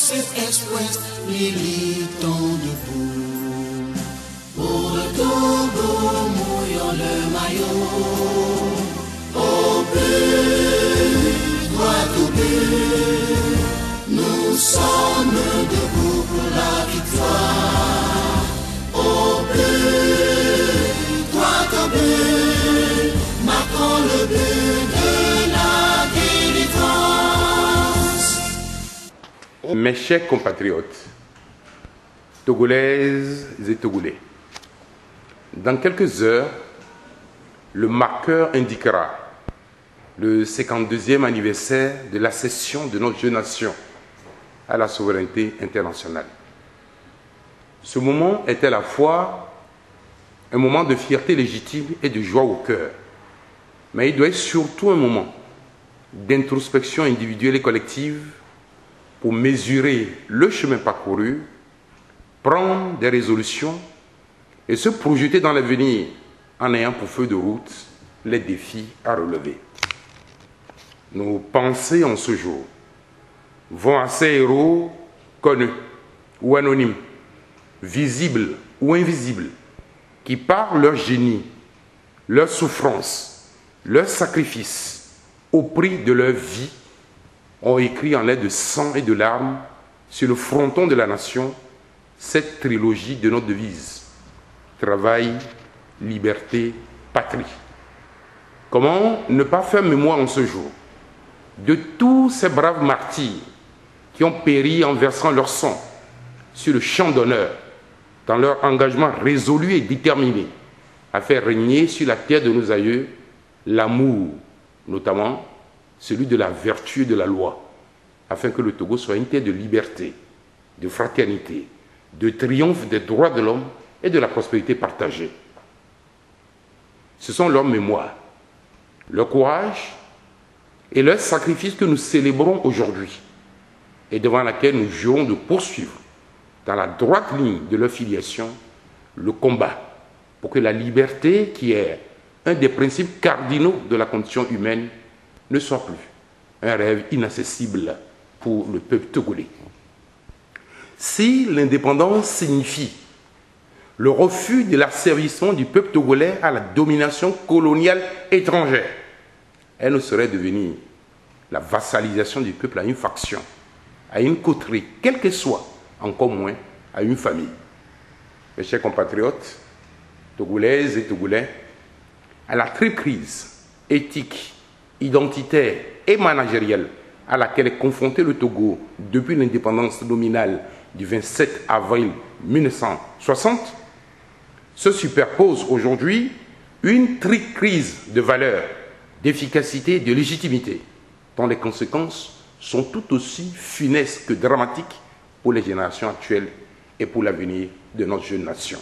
cette express, militant debout. Pour le Togo, mouillons le maillot. Au but, droit au but, nous sommes debout pour la victoire. Au but, droit au but, marquons le but de la délivrance. Mes chers compatriotes, Togolaises et Togolais, dans quelques heures, le marqueur indiquera le 52e anniversaire de l'accession de notre jeune nation à la souveraineté internationale. Ce moment est à la fois un moment de fierté légitime et de joie au cœur, mais il doit être surtout un moment d'introspection individuelle et collective pour mesurer le chemin parcouru, prendre des résolutions et se projeter dans l'avenir en ayant pour feuille de route les défis à relever. Nos pensées en ce jour vont à ces héros connus ou anonymes, visibles ou invisibles, qui par leur génie, leur souffrance, leur sacrifice, au prix de leur vie, ont écrit en lettres de sang et de larmes sur le fronton de la nation cette trilogie de notre devise: travail, liberté, patrie. Comment ne pas faire mémoire en ce jour de tous ces braves martyrs qui ont péri en versant leur sang sur le champ d'honneur, dans leur engagement résolu et déterminé à faire régner sur la terre de nos aïeux l'amour, notamment celui de la vertu et de la loi, afin que le Togo soit une terre de liberté, de fraternité, de triomphe des droits de l'homme et de la prospérité partagée. Ce sont leurs mémoires, leur courage et leur sacrifice que nous célébrons aujourd'hui et devant laquelle nous jurons de poursuivre, dans la droite ligne de leur filiation, le combat pour que la liberté, qui est un des principes cardinaux de la condition humaine, ne soit plus un rêve inaccessible pour le peuple togolais. Si l'indépendance signifie le refus de l'asservissement du peuple togolais à la domination coloniale étrangère, elle ne saurait devenir la vassalisation du peuple à une faction, à une coterie, quelle que soit, encore moins à une famille. Mes chers compatriotes, Togolaises et Togolais, à la triple crise éthique, identitaire et managérielle à laquelle est confronté le Togo depuis l'indépendance nominale du 27 avril 1960, se superpose aujourd'hui une triple crise de valeurs, d'efficacité et de légitimité, dont les conséquences sont tout aussi funestes que dramatiques pour les générations actuelles et pour l'avenir de notre jeune nation.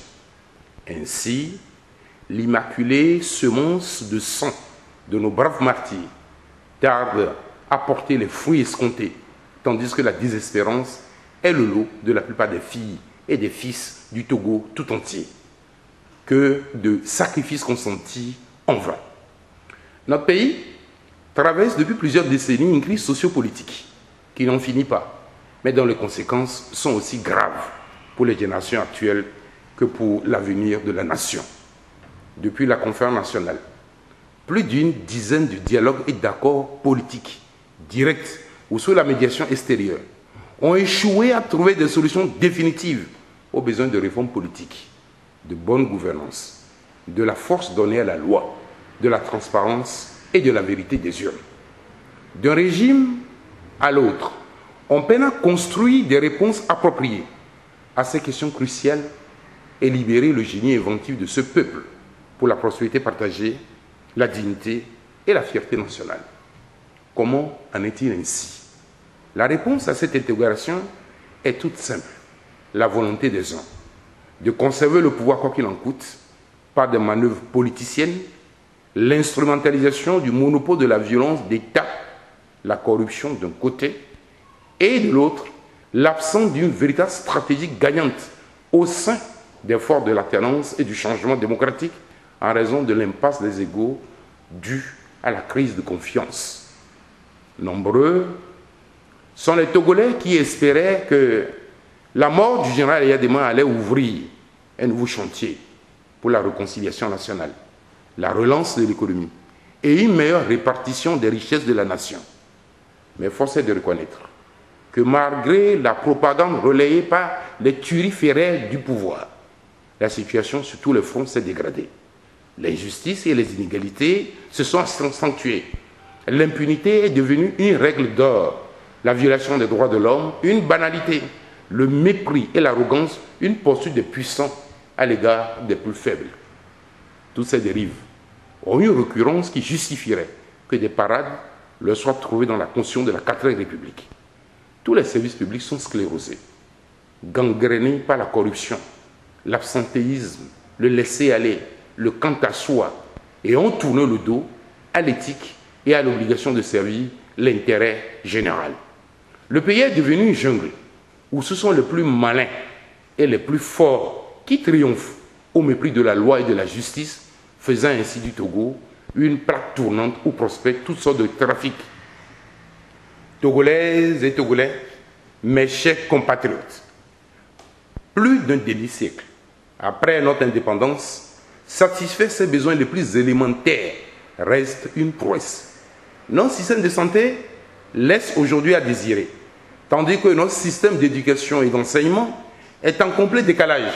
Ainsi, l'immaculée semence de sang de nos braves martyrs tarde à porter les fruits escomptés, tandis que la désespérance est le lot de la plupart des filles et des fils du Togo tout entier. Que de sacrifices consentis en vain. Notre pays traverse depuis plusieurs décennies une crise sociopolitique qui n'en finit pas, mais dont les conséquences sont aussi graves pour les générations actuelles que pour l'avenir de la nation. Depuis la conférence nationale, plus d'une dizaine de dialogues et d'accords politiques, directs ou sous la médiation extérieure, ont échoué à trouver des solutions définitives aux besoins de réformes politiques, de bonne gouvernance, de la force donnée à la loi, de la transparence et de la vérité des urnes. D'un régime à l'autre, on peine à construire des réponses appropriées à ces questions cruciales et libérer le génie inventif de ce peuple pour la prospérité partagée, la dignité et la fierté nationale. Comment en est-il ainsi? La réponse à cette interrogation est toute simple: la volonté des uns de conserver le pouvoir quoi qu'il en coûte par des manœuvres politiciennes, l'instrumentalisation du monopole de la violence d'État, la corruption d'un côté, et de l'autre, l'absence d'une véritable stratégie gagnante au sein des forces de l'alternance et du changement démocratique en raison de l'impasse des égaux due à la crise de confiance. Nombreux sont les Togolais qui espéraient que la mort du général Eyadema allait ouvrir un nouveau chantier pour la réconciliation nationale, la relance de l'économie et une meilleure répartition des richesses de la nation. Mais force est de reconnaître que malgré la propagande relayée par les turiféraires du pouvoir, la situation sur tous les fronts s'est dégradée. L'injustice et les inégalités se sont accentuées. L'impunité est devenue une règle d'or, la violation des droits de l'homme une banalité, le mépris et l'arrogance une poursuite des puissants à l'égard des plus faibles. Toutes ces dérives ont une récurrence qui justifierait que des parades leur soient trouvées dans la Constitution de la 4e République. Tous les services publics sont sclérosés, gangrénés par la corruption, l'absentéisme, le laisser-aller, le quant à soi, et ont tourné le dos à l'éthique et à l'obligation de servir l'intérêt général. Le pays est devenu une jungle où ce sont les plus malins et les plus forts qui triomphent au mépris de la loi et de la justice, faisant ainsi du Togo une plaque tournante où prospèrent toutes sortes de trafics. Togolaises et Togolais, mes chers compatriotes, plus d'un demi-siècle après notre indépendance, satisfaire ses besoins les plus élémentaires reste une prouesse. Notre système de santé laisse aujourd'hui à désirer, tandis que notre système d'éducation et d'enseignement est en complet décalage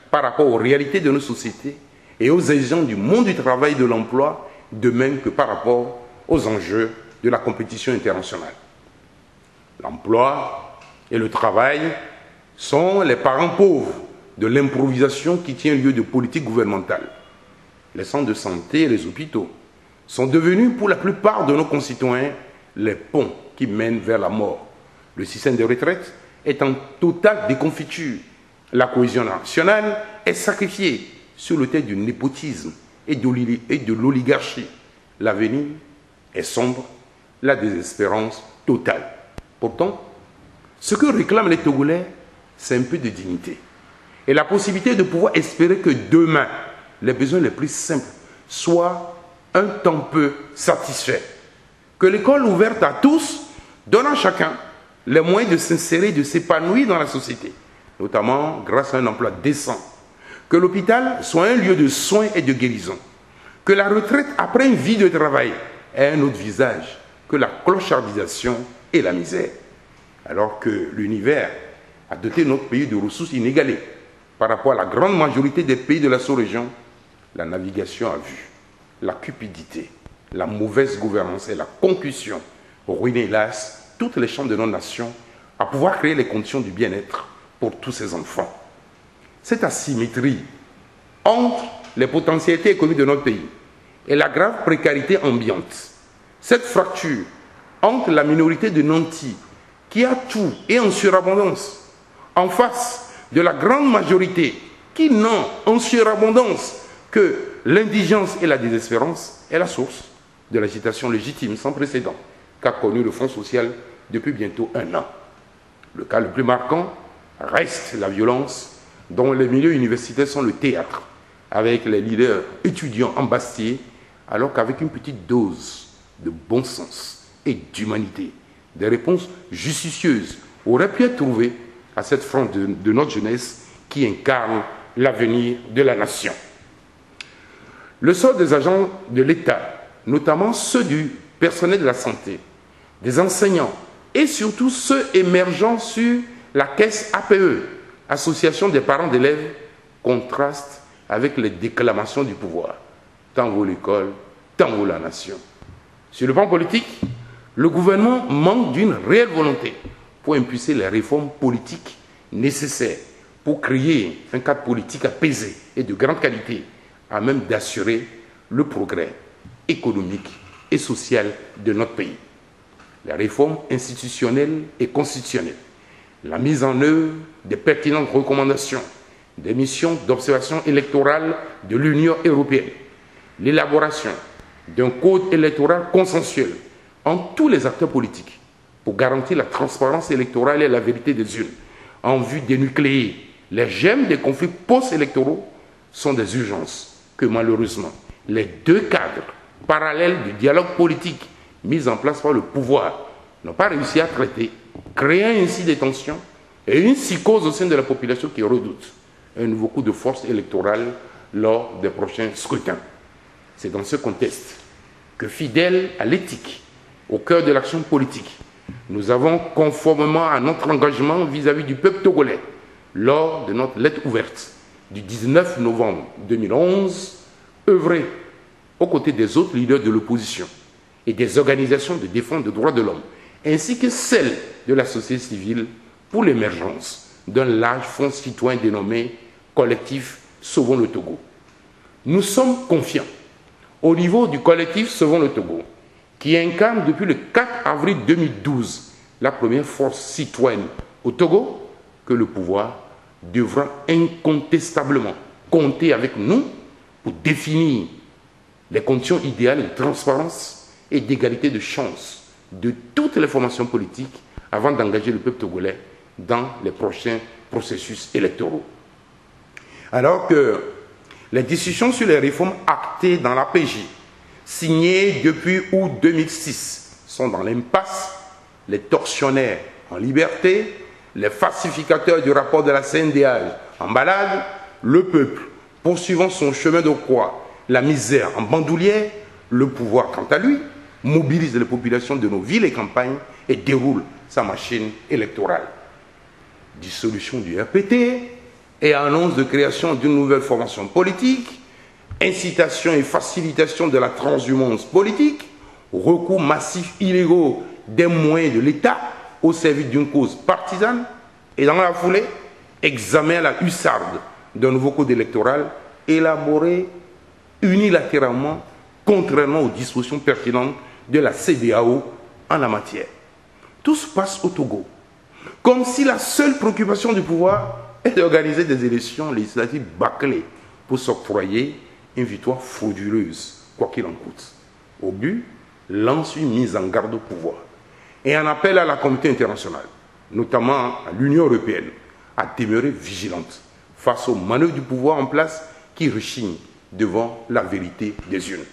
par rapport aux réalités de nos sociétés et aux exigences du monde du travail et de l'emploi, de même que par rapport aux enjeux de la compétition internationale. L'emploi et le travail sont les parents pauvres de l'improvisation qui tient lieu de politique gouvernementale. Les centres de santé et les hôpitaux sont devenus pour la plupart de nos concitoyens les ponts qui mènent vers la mort. Le système de retraite est en totale déconfiture. La cohésion nationale est sacrifiée sur l'autel du népotisme et de l'oligarchie. L'avenir est sombre, la désespérance totale. Pourtant, ce que réclament les Togolais, c'est un peu de dignité et la possibilité de pouvoir espérer que demain, les besoins les plus simples soient un tant peu satisfaits. Que l'école ouverte à tous donne à chacun les moyens de s'insérer et de s'épanouir dans la société, notamment grâce à un emploi décent. Que l'hôpital soit un lieu de soins et de guérison. Que la retraite après une vie de travail ait un autre visage que la clochardisation et la misère. Alors que l'univers a doté notre pays de ressources inégalées par rapport à la grande majorité des pays de la sous-région, la navigation a vu la cupidité, la mauvaise gouvernance et la concussion ruiner, hélas, toutes les chambres de nos nations à pouvoir créer les conditions du bien-être pour tous ces enfants. Cette asymétrie entre les potentialités économiques de notre pays et la grave précarité ambiante, cette fracture entre la minorité de nantis qui a tout et en surabondance, en face de la grande majorité qui n'ont en surabondance que l'indigence et la désespérance, est la source de l'agitation légitime sans précédent qu'a connue le Front social depuis bientôt 1 an. Le cas le plus marquant reste la violence dont les milieux universitaires sont le théâtre, avec les leaders étudiants embastillés, alors qu'avec une petite dose de bon sens et d'humanité, des réponses justicieuses auraient pu être trouvées à cette frange de notre jeunesse qui incarne l'avenir de la nation. Le sort des agents de l'État, notamment ceux du personnel de la santé, des enseignants et surtout ceux émergeant sur la caisse APE, Association des parents d'élèves, contraste avec les déclamations du pouvoir. Tant vaut l'école, tant vaut la nation. Sur le plan politique, le gouvernement manque d'une réelle volonté pour impulser les réformes politiques nécessaires pour créer un cadre politique apaisé et de grande qualité, à même d'assurer le progrès économique et social de notre pays. Les réformes institutionnelles et constitutionnelles, la mise en œuvre des pertinentes recommandations des missions d'observation électorale de l'Union européenne, l'élaboration d'un code électoral consensuel entre tous les acteurs politiques pour garantir la transparence électorale et la vérité des urnes, en vue d'énucléer les gemmes des conflits post-électoraux, sont des urgences que malheureusement les deux cadres parallèles du dialogue politique mis en place par le pouvoir n'ont pas réussi à traiter créant ainsi des tensions et une psychose au sein de la population qui redoute un nouveau coup de force électorale lors des prochains scrutins. C'est dans ce contexte que, fidèles à l'éthique, au cœur de l'action politique, nous avons, conformément à notre engagement vis-à-vis du peuple togolais, lors de notre lettre ouverte du 19 novembre 2011, œuvré aux côtés des autres leaders de l'opposition et des organisations de défense des droits de l'homme, ainsi que celles de la société civile pour l'émergence d'un large fonds citoyen dénommé Collectif Sauvons le Togo. Nous sommes confiants au niveau du collectif Sauvons le Togo, qui incarne depuis le 4 avril 2012 la première force citoyenne au Togo, que le pouvoir devra incontestablement compter avec nous pour définir les conditions idéales de transparence et d'égalité de chance de toutes les formations politiques avant d'engager le peuple togolais dans les prochains processus électoraux. Alors que les discussions sur les réformes actées dans l'APJ, signées depuis août 2006, sont dans l'impasse, les tortionnaires en liberté, les falsificateurs du rapport de la CNDH en balade, le peuple poursuivant son chemin de croix, la misère en bandoulière, le pouvoir, quant à lui, mobilise les populations de nos villes et campagnes et déroule sa machine électorale. Dissolution du RPT et annonce de création d'une nouvelle formation politique, incitation et facilitation de la transhumance politique, recours massif illégaux des moyens de l'État au service d'une cause partisane, et dans la foulée, examen à la hussarde d'un nouveau code électoral élaboré unilatéralement, contrairement aux dispositions pertinentes de la CEDEAO en la matière. Tout se passe au Togo, comme si la seule préoccupation du pouvoir est d'organiser des élections législatives bâclées pour s'octroyer une victoire frauduleuse, quoi qu'il en coûte. Au but, lance une mise en garde au pouvoir et un appel à la communauté internationale, notamment à l'Union européenne, à demeurer vigilante face aux manœuvres du pouvoir en place qui rechignent devant la vérité des urnes.